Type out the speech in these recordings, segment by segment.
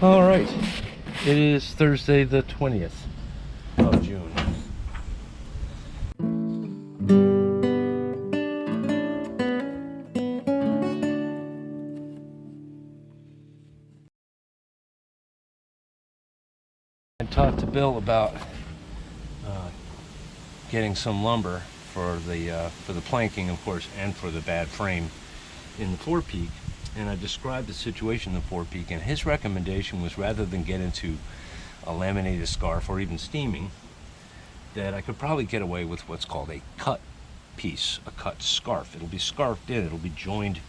All right, it is Thursday the 20th of June. I talked to Bill about getting some lumber for the planking, of course, and for the bad frame in the forepeak. And I described the situation in the forepeak, and his recommendation was, rather than get into a laminated scarf or even steaming, that I could probably get away with what's called a cut piece, a cut scarf. It'll be scarfed in, it'll be joined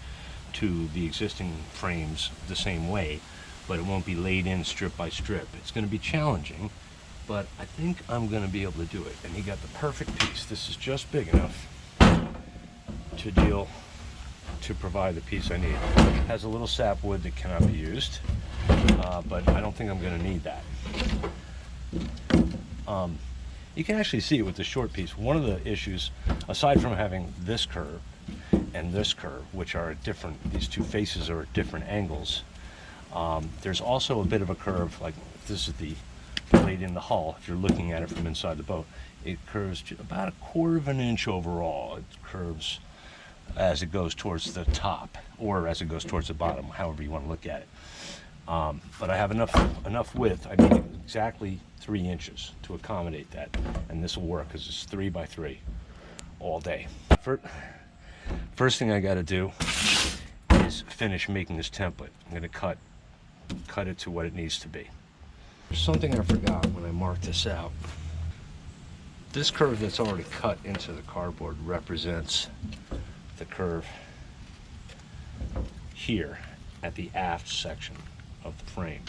to the existing frames the same way, but it won't be laid in strip by strip. It's going to be challenging, but I think I'm going to be able to do it. And he got the perfect piece. This is just big enough to provide the piece I need. It has a little sapwood that cannot be used, but I don't think I'm going to need that. You can actually see it with the short piece. One of the issues, aside from having this curve and this curve, which are at different, these two faces are at different angles, there's also a bit of a curve, like this is the blade in the hull. If you're looking at it from inside the boat, it curves about 1/4 of an inch overall. It curves as it goes towards the top, or as it goes towards the bottom, however you want to look at it. But I have enough width. I need exactly 3 inches to accommodate that, and this will work because it's 3 by 3 all day. First thing I got to do is finish making this template. I'm going to cut it to what it needs to be. There's something I forgot when I marked this out. This curve that's already cut into the cardboard represents the curve here at the aft section of the frame.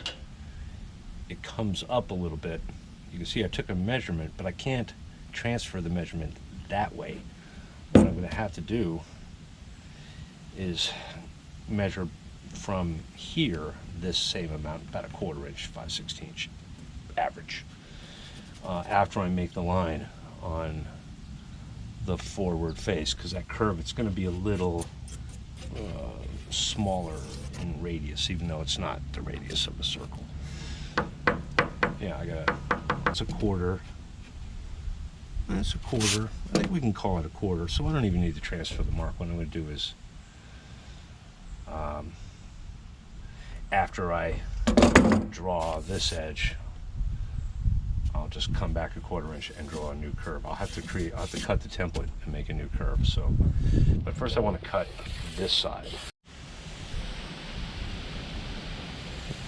It comes up a little bit. You can see I took a measurement, but I can't transfer the measurement that way. What I'm going to have to do is measure from here this same amount, about 1/4 inch, 5/16 average, after I make the line on the forward face, because that curve, it's going to be a little smaller in radius, even though it's not the radius of a circle. Yeah, it's 1/4. It's 1/4. I think we can call it 1/4, so I don't even need to transfer the mark. What I'm going to do is, after I draw this edge, I'll just come back 1/4 inch and draw a new curve. I'll have to cut the template and make a new curve. So, but first I want to cut this side.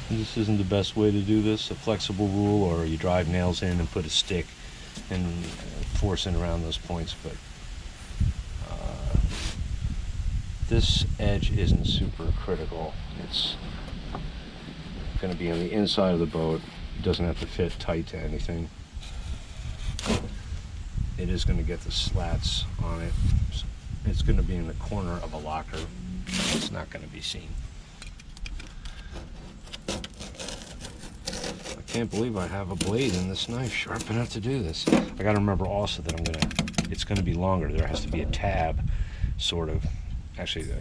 This isn't the best way to do this, a flexible rule, or you drive nails in and put a stick and force it around those points, but this edge isn't super critical. It's going to be on the inside of the boat. It doesn't have to fit tight to anything. It is going to get the slats on it. It's going to be in the corner of a locker. It's not going to be seen. I can't believe I have a blade in this knife sharp enough to do this. I got to remember also that it's going to be longer. There has to be a tab, sort of. Actually,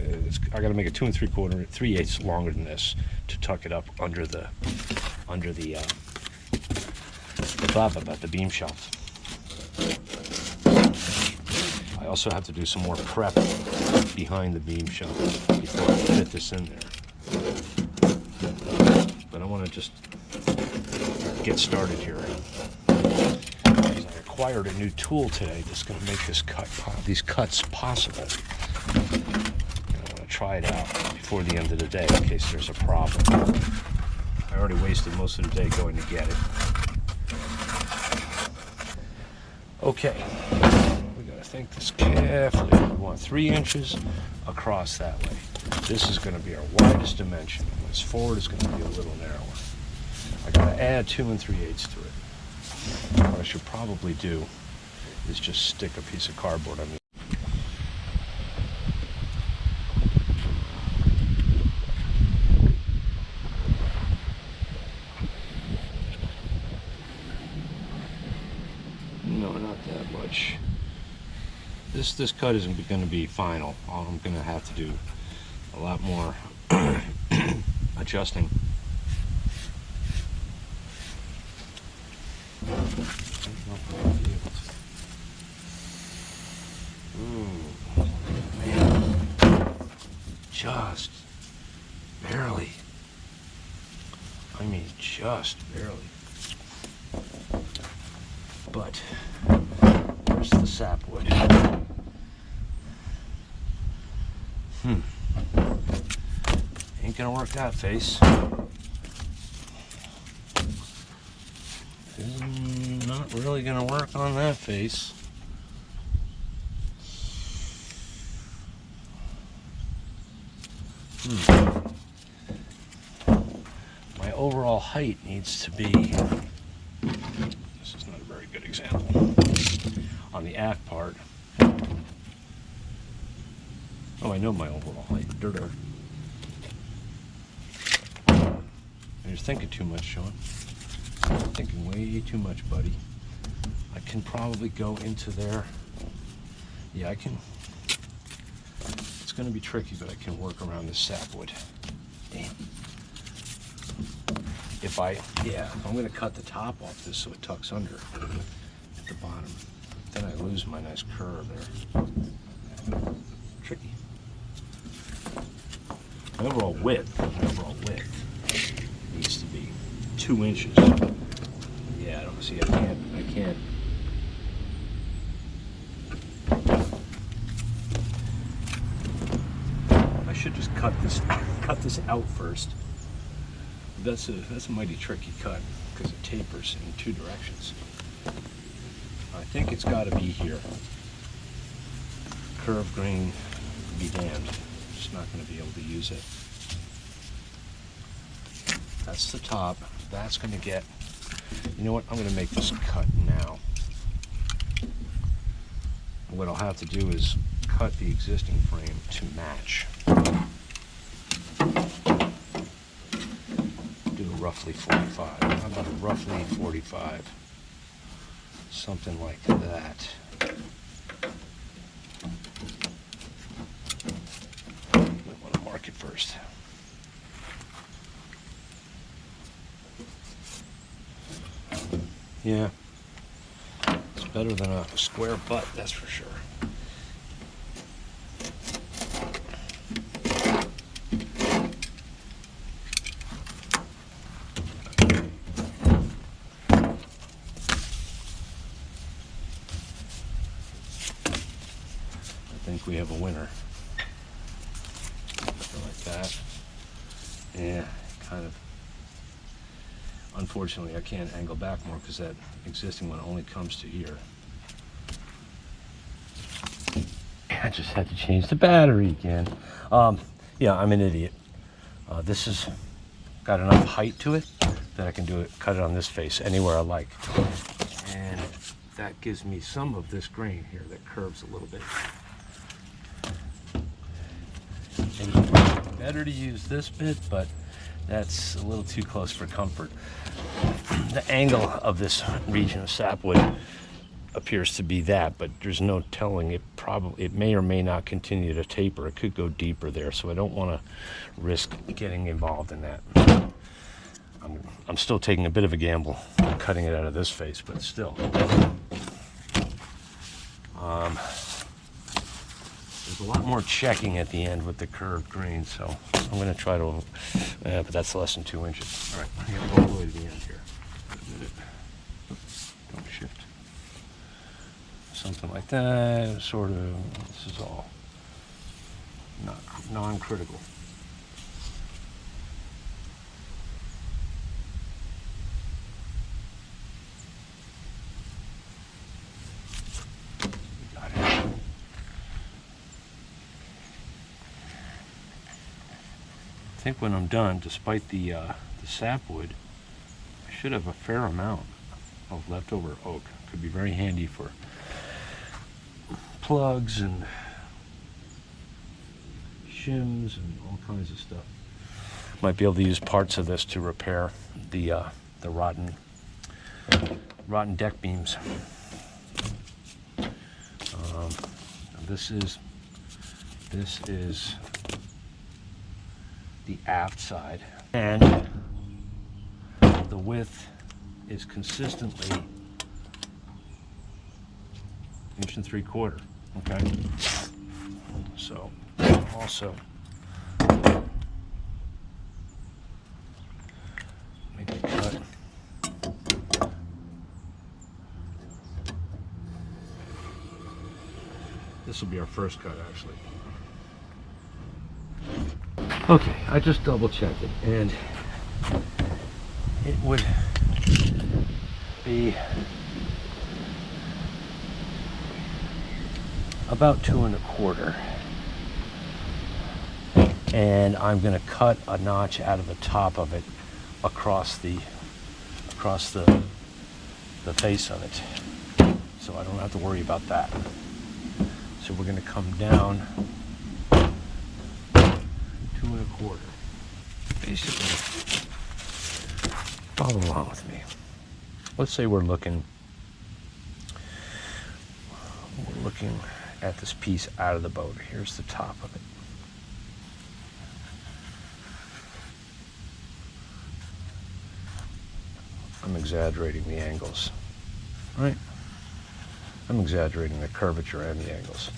I got to make it 2 3/8 longer than this to tuck it up under the beam shelf. I also have to do some more prep behind the beam shelf before I fit this in there. But I want to just get started here. I acquired a new tool today that's going to make these cuts possible. I want to try it out before the end of the day in case there's a problem. I already wasted most of the day going to get it. Okay, we got to think this carefully. We want 3 inches across that way. This is going to be our widest dimension. When it's forward, it's going to be a little narrower. I got to add 2 3/8 to it. What I should probably do is just stick a piece of cardboard on the This cut isn't going to be final. I'm going to have to do a lot more adjusting Ooh, man, just barely. I mean, just barely. But where's the sapwood? Ain't gonna work that face. Not really gonna work on that face. My overall height needs to be, this is not a very good example, on the aft part. Oh, I know my overall height. You're thinking too much, Sean. You're thinking way too much, buddy. I can probably go into there. Yeah, I can. It's going to be tricky, but I can work around this sapwood. Damn. I'm going to cut the top off this so it tucks under at the bottom. Then I lose my nice curve there. Tricky. My overall width needs to be 2 inches. Yeah, I don't see. I can't. I should just cut this out first. That's a mighty tricky cut because it tapers in 2 directions. I think it's got to be here. Curved grain, be damned. Just not going to be able to use it. That's the top. That's going to get. You know what? I'm going to make this cut now. What I'll have to do is cut the existing frame to match. Do a roughly 45. How about a roughly 45? Something like that. I want to mark it first. Yeah, it's better than a square butt, that's for sure. I think we have a winner. Something like that. Yeah, kind of. Unfortunately, I can't angle back more because that existing one only comes to here. I just had to change the battery again. Yeah, I'm an idiot. This has got enough height to it that I can cut it on this face anywhere I like. And that gives me some of this grain here that curves a little bit. And better to use this bit, but that's a little too close for comfort. The angle of this region of sapwood appears to be that, but there's no telling. It may or may not continue to taper. It could go deeper there, so I don't want to risk getting involved in that. I'm still taking a bit of a gamble cutting it out of this face, but still. There's a lot more checking at the end with the curved grain, so I'm going to try to, but that's less than 2 inches. All right, I'm going to go all the way to the end here. Wait a minute. Don't shift. Something like that, sort of. This is all not non-critical. Got it. I think when I'm done, despite the sapwood, I should have a fair amount of leftover oak. Could be very handy for plugs and shims and all kinds of stuff. Might be able to use parts of this to repair the rotten deck beams. This is the aft side, and the width is consistently 1.75 inches. Okay. So also make a cut. This will be our first cut, actually. Okay, I just double checked it, and it would be about 2.25. And I'm going to cut a notch out of the top of it across the face of it, so I don't have to worry about that. So we're going to come down 2.25. Basically, follow along with me. Let's say we're looking at this piece out of the boat. Here's the top of it. I'm exaggerating the angles, right? I'm exaggerating the curvature and the angles.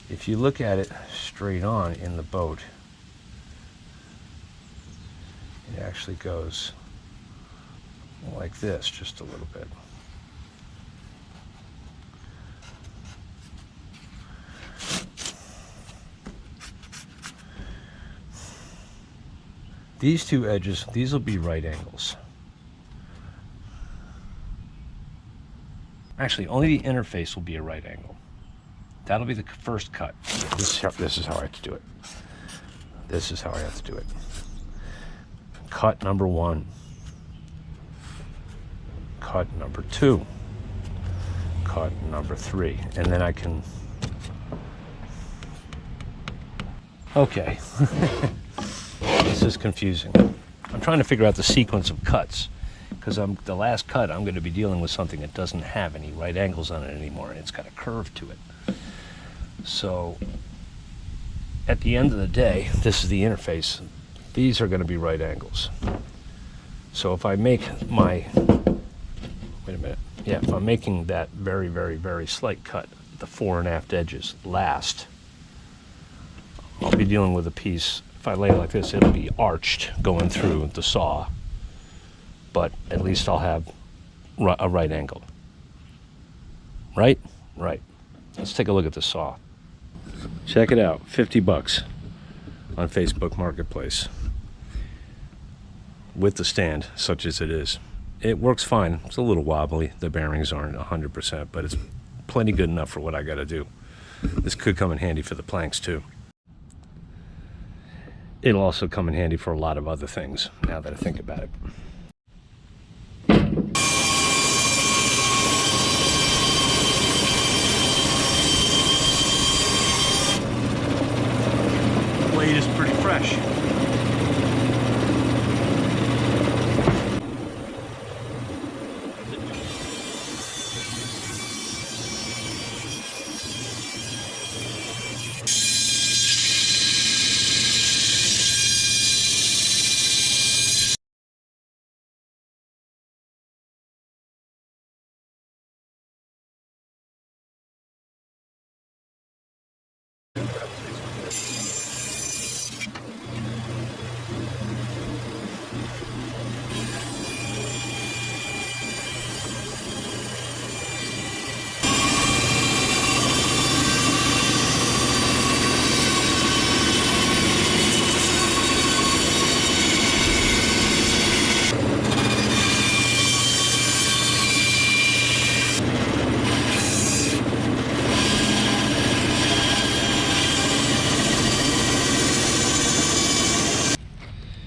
If you look at it straight on in the boat, it actually goes like this, just a little bit. These two edges, these will be right angles. Actually, only the interface will be a right angle. That'll be the first cut. This is how I have to do it. This is how I have to do it. Cut number 1. Cut number 2. Cut number 3. And then I can... Okay. This is confusing. I'm trying to figure out the sequence of cuts, because the last cut I'm going to be dealing with something that doesn't have any right angles on it anymore, and it's got a curve to it. So at the end of the day, this is the interface. These are going to be right angles. So if I make my, wait a minute, yeah, if I'm making that very, very, very slight cut, the fore and aft edges last, I'll be dealing with a piece. If I lay it like this, it'll be arched going through the saw, but at least I'll have a right angle. Right? Right. Let's take a look at the saw. Check it out, 50 bucks on Facebook Marketplace with the stand, such as it is. It works fine. It's a little wobbly. The bearings aren't 100%, but it's plenty good enough for what I got to do. This could come in handy for the planks too. It'll also come in handy for a lot of other things, now that I think about it. The blade is pretty fresh.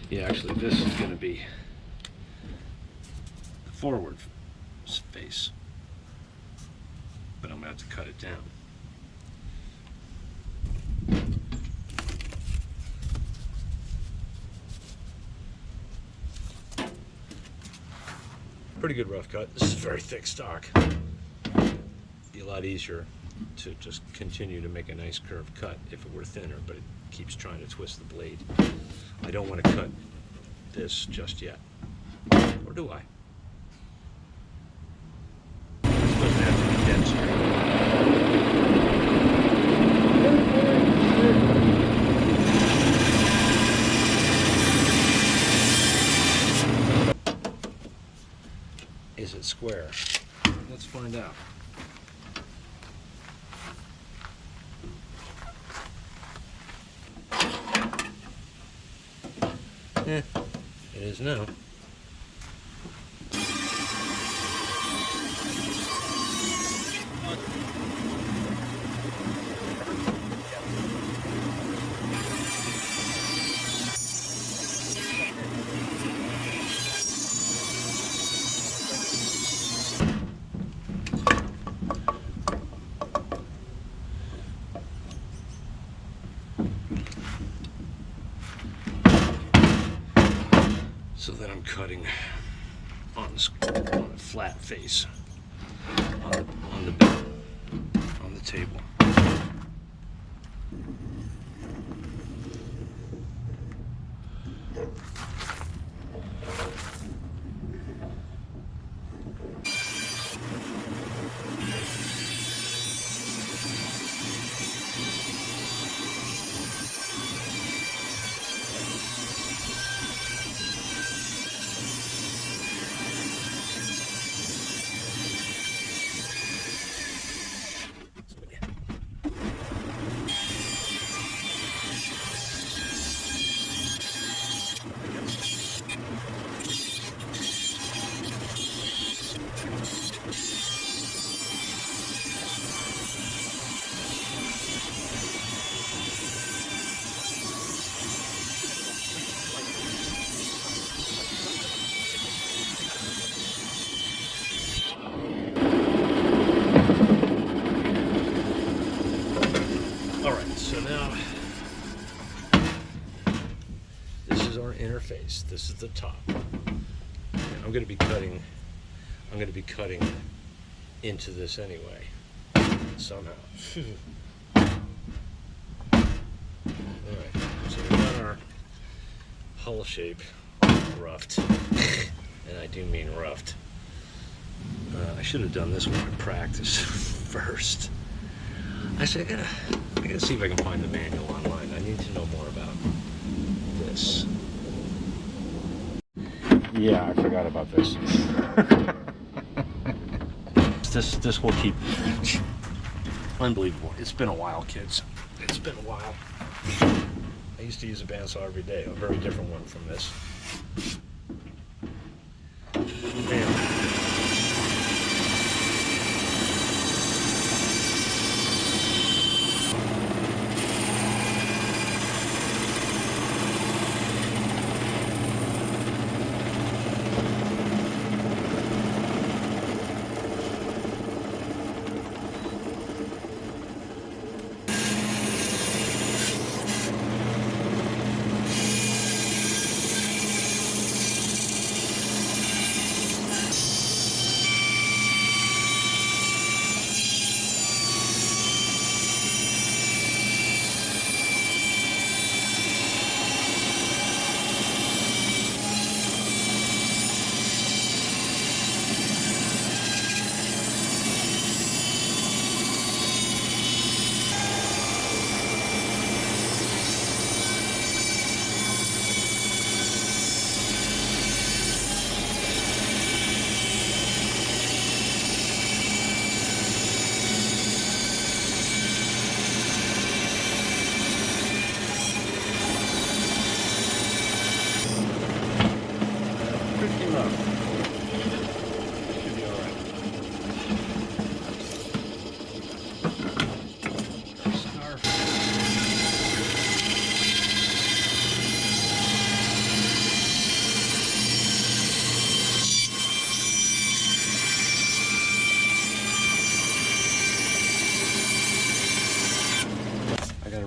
Yeah, actually this is going to be the forward face, but I'm going to have to cut it down. Pretty good rough cut. This is very thick stock. Be a lot easier to just continue to make a nice curved cut if it were thinner, but it keeps trying to twist the blade. I don't want to cut this just yet, or do I? This doesn't have to be dead straight. square? Let's find out. It is now. So then I'm cutting on the flat face, on the bed, on the table. So now, this is our interface. This is the top. And I'm going to be cutting into this anyway, somehow. Alright, so we got our hull shape roughed, and I do mean roughed. I should have done this one in practice first. Actually, I gotta see if I can find the manual online. I need to know more about this. Yeah, I forgot about this. This will keep. Unbelievable. It's been a while, kids. It's been a while. I used to use a bandsaw every day. A very different one from this. Man.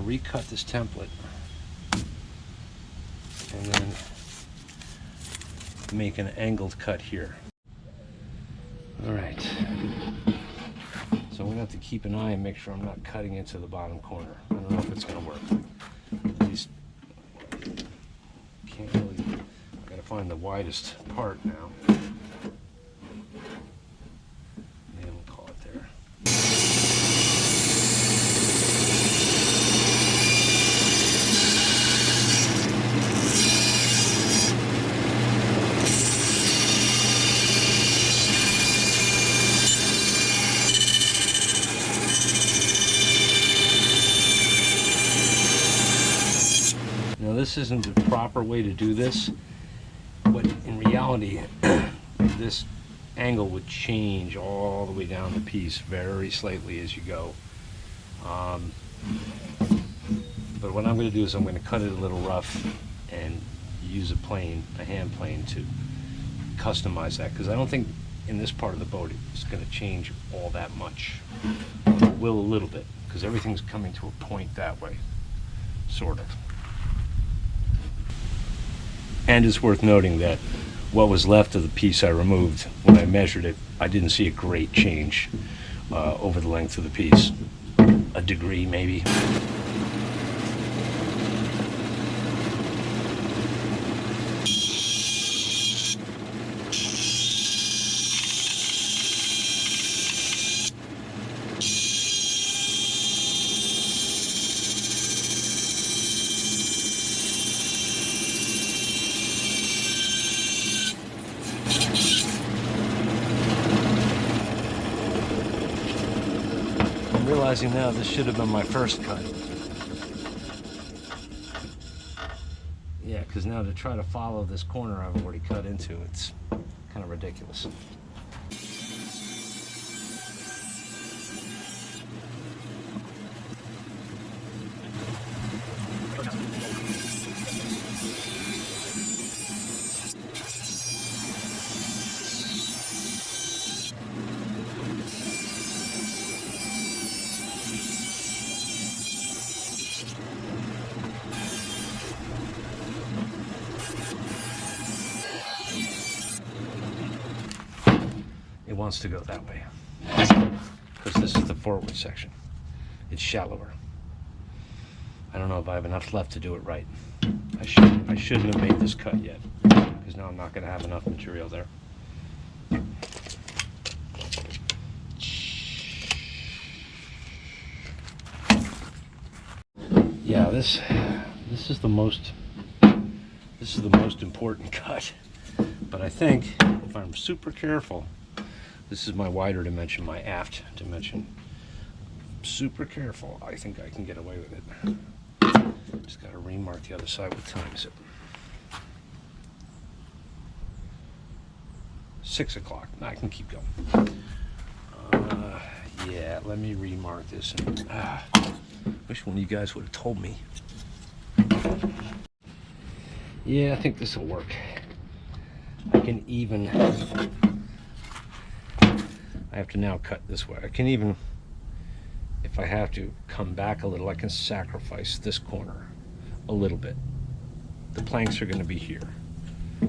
Recut this template and then make an angled cut here. Alright, so I'm going to have to keep an eye and make sure I'm not cutting into the bottom corner. I don't know if it's going to work. At least, can't really, I've got to find the widest part now. Maybe we'll call it there. this isn't the proper way to do this, but in reality, this angle would change all the way down the piece very slightly as you go. But what I'm going to do is I'm going to cut it a little rough and use a plane, a hand plane, to customize that, because I don't think in this part of the boat it's going to change all that much. It will a little bit, because everything's coming to a point that way, sort of. And it's worth noting that what was left of the piece I removed, when I measured it, I didn't see a great change over the length of the piece. A degree, maybe. I'm realizing now this should have been my first cut. Yeah, because now to try to follow this corner I've already cut into, it's kind of ridiculous. It wants to go that way because this is the forward section. It's shallower. I don't know if I have enough left to do it right. I shouldn't have made this cut yet, because now I'm not going to have enough material there. Yeah, this is the most important cut. But I think if I'm super careful, this is my wider dimension, my aft dimension. Super careful, I think I can get away with it. Just got to remark the other side. What time is it? 6 o'clock. I can keep going. Yeah, let me remark this. And, wish one of you guys would have told me. Yeah, I think this will work. I can even... I have to now cut this way. I can even, if I have to come back a little, I can sacrifice this corner a little bit. The planks are going to be here. Oh,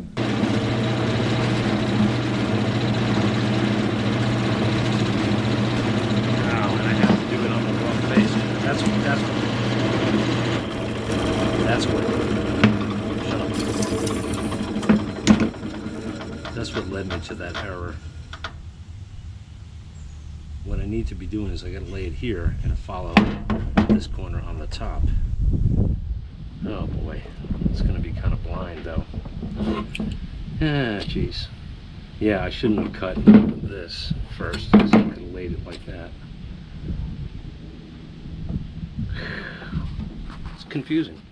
and I have to do it on the wrong face. That's what led me to that error. What I need to be doing is I got to lay it here and follow this corner on the top. Oh boy, it's going to be kind of blind though. Ah, jeez. Yeah, I shouldn't have cut this first, because I could have laid it like that. It's confusing,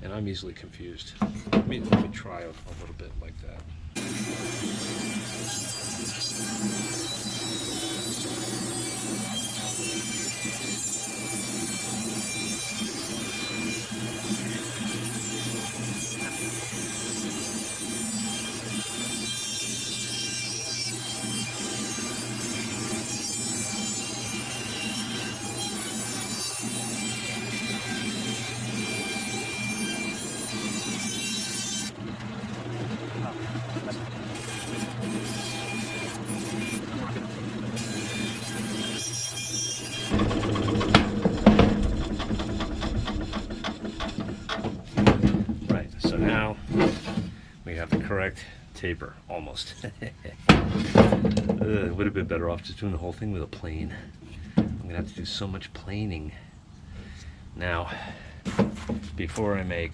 and I'm easily confused. Let me try a little bit like that. Correct taper, almost. It would have been better off just doing the whole thing with a plane. I'm gonna have to do so much planing. Now, before I make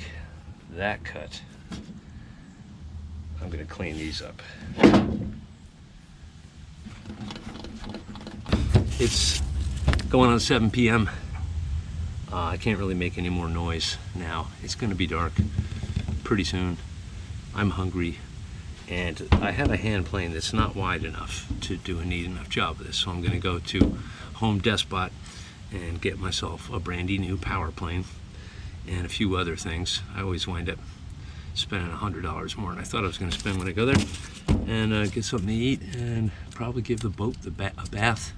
that cut, I'm gonna clean these up. It's going on 7 p.m. I can't really make any more noise now. It's going to be dark pretty soon. I'm hungry, and I have a hand plane that's not wide enough to do a neat enough job of this, so I'm going to go to Home Despot and get myself a brandy new power plane and a few other things. I always wind up spending $100 more than I thought I was going to spend when I go there, and get something to eat, and probably give the boat a bath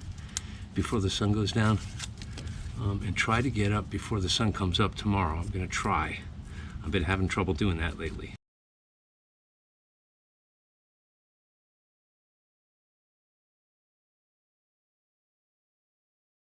before the sun goes down, and try to get up before the sun comes up tomorrow. I'm going to try. I've been having trouble doing that lately.